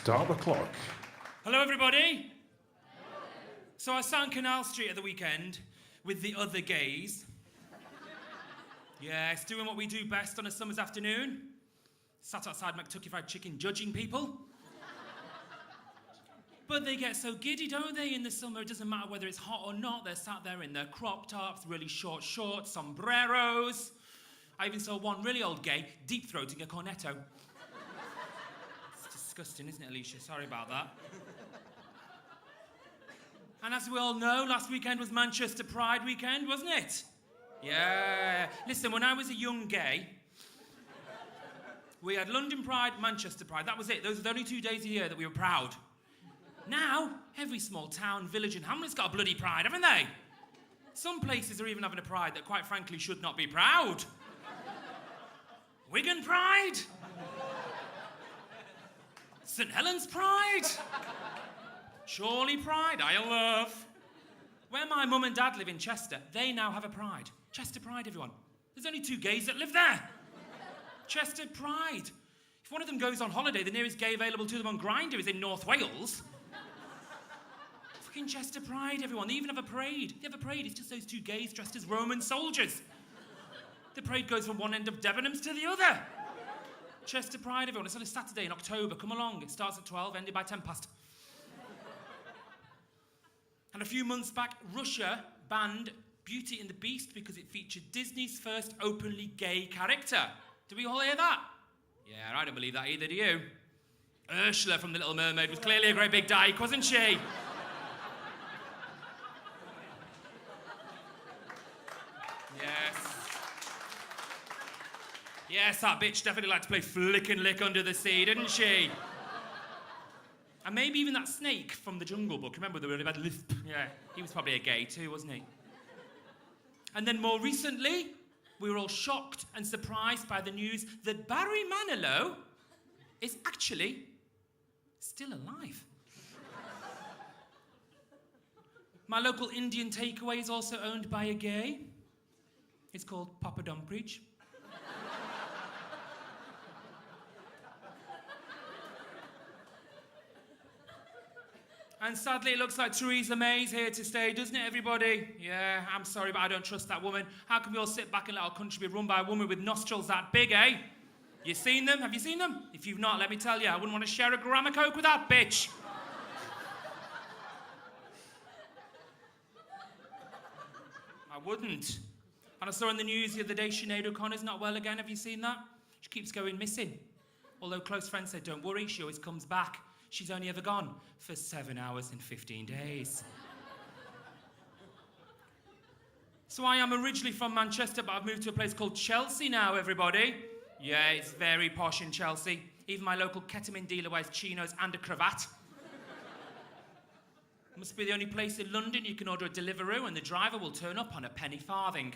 Start the clock. Hello, everybody. So I sat on Canal Street at the weekend with the other gays. Yes, doing what we do best on a summer's afternoon. Sat outside McTucky Fried Chicken judging people. But they get so giddy, don't they, in the summer? It doesn't matter whether it's hot or not. They're sat there in their crop tops, really short shorts, sombreros. I even saw one really old gay deep-throating a cornetto. It's disgusting, isn't it, Alicia? Sorry about that. And as we all know, last weekend was Manchester Pride weekend, wasn't it? Yeah. Listen, when I was a young gay, we had London Pride, Manchester Pride. That was it. Those were the only 2 days a year that we were proud. Now, every small town, village and hamlet's got a bloody pride, haven't they? Some places are even having a pride that, quite frankly, should not be proud. Wigan Pride. St Helens Pride. Chorley Pride, I love. Where my mum and dad live in Chester, they now have a pride. Chester Pride, everyone. There's only 2 gays that live there. Chester Pride. If one of them goes on holiday, the nearest gay available to them on Grindr is in North Wales. Fucking Chester Pride, everyone. They even have a parade. They have a parade. It's just those 2 gays dressed as Roman soldiers. The parade goes from one end of Debenhams to the other. Chester Pride, everyone. It's on a Saturday in October. Come along. It starts at 12, ended by 10 past. And a few months back, Russia banned Beauty and the Beast because it featured Disney's first openly gay character. Did we all hear that? Yeah, I don't believe that either, do you? Ursula from The Little Mermaid was clearly a great big dyke, wasn't she? Yes. Yes, that bitch definitely liked to play flick and lick under the sea, didn't she? And maybe even that snake from the Jungle Book. Remember the really bad lisp? Yeah, he was probably a gay too, wasn't he? And then more recently, we were all shocked and surprised by the news that Barry Manilow is actually still alive. My local Indian takeaway is also owned by a gay. It's called Papa Don't Preach. And sadly, it looks like Theresa May's here to stay, doesn't it, everybody? Yeah, I'm sorry, but I don't trust that woman. How can we all sit back and let our country be run by a woman with nostrils that big, eh? You seen them? Have you seen them? If you've not, let me tell you, I wouldn't want to share a gram of coke with that bitch. I wouldn't. And I saw in the news the other day, Sinead O'Connor's not well again. Have you seen that? She keeps going missing. Although close friends said, don't worry, she always comes back. She's only ever gone for 7 hours and 15 days. So I am originally from Manchester, but I've moved to a place called Chelsea now, everybody. Yeah, it's very posh in Chelsea. Even my local ketamine dealer wears chinos and a cravat. Must be the only place in London you can order a Deliveroo and the driver will turn up on a penny farthing.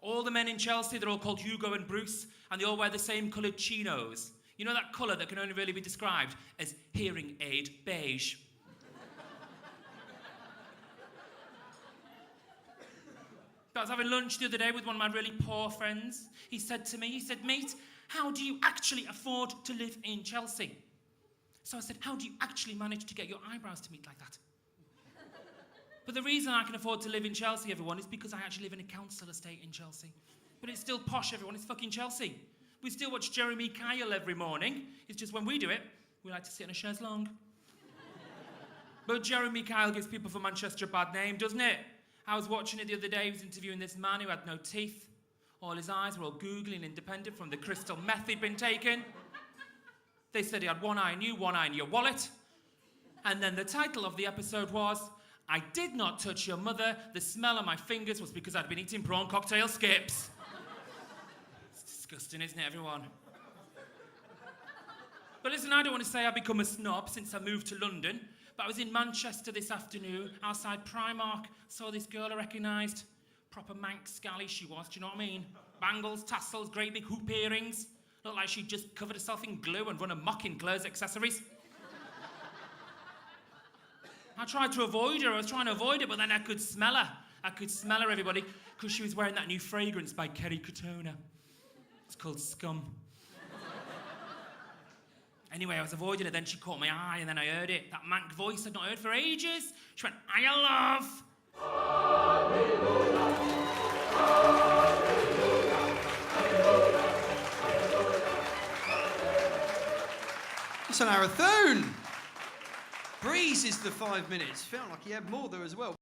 All the men in Chelsea, they're all called Hugo and Bruce, and they all wear the same coloured chinos. You know that colour that can only really be described as hearing aid beige. I was having lunch the other day with one of my really poor friends. He said to me, mate, how do you actually afford to live in Chelsea? So I said, how do you actually manage to get your eyebrows to meet like that? But the reason I can afford to live in Chelsea, everyone, is because I actually live in a council estate in Chelsea. But it's still posh, everyone. It's fucking Chelsea. We still watch Jeremy Kyle every morning. It's just when we do it, we like to sit in a chaise longue. But Jeremy Kyle gives people from Manchester a bad name, doesn't it? I was watching it the other day. He was interviewing this man who had no teeth. All his eyes were all googly and independent from the crystal meth he'd been taking. They said he had one eye in you, one eye in your wallet. And then the title of the episode was, I did not touch your mother. The smell on my fingers was because I'd been eating prawn cocktail skips. Disgusting, isn't it, everyone? But listen, I don't want to say I've become a snob since I moved to London, but I was in Manchester this afternoon, outside Primark, saw this girl I recognised. Proper Manx scally she was, do you know what I mean? Bangles, tassels, great big hoop earrings. Looked like she'd just covered herself in glue and run amok in Claire's accessories. I tried to avoid her, I was trying to avoid her, but then I could smell her. I could smell her, everybody, because she was wearing that new fragrance by Kerry Katona. It's called Scum. Anyway, I was avoiding it, then she caught my eye, and then I heard it. That mank voice I'd not heard for ages. She went, "Hiya, love." It's an Arathoon. Breeze is the 5 minutes. Felt like he had more there as well.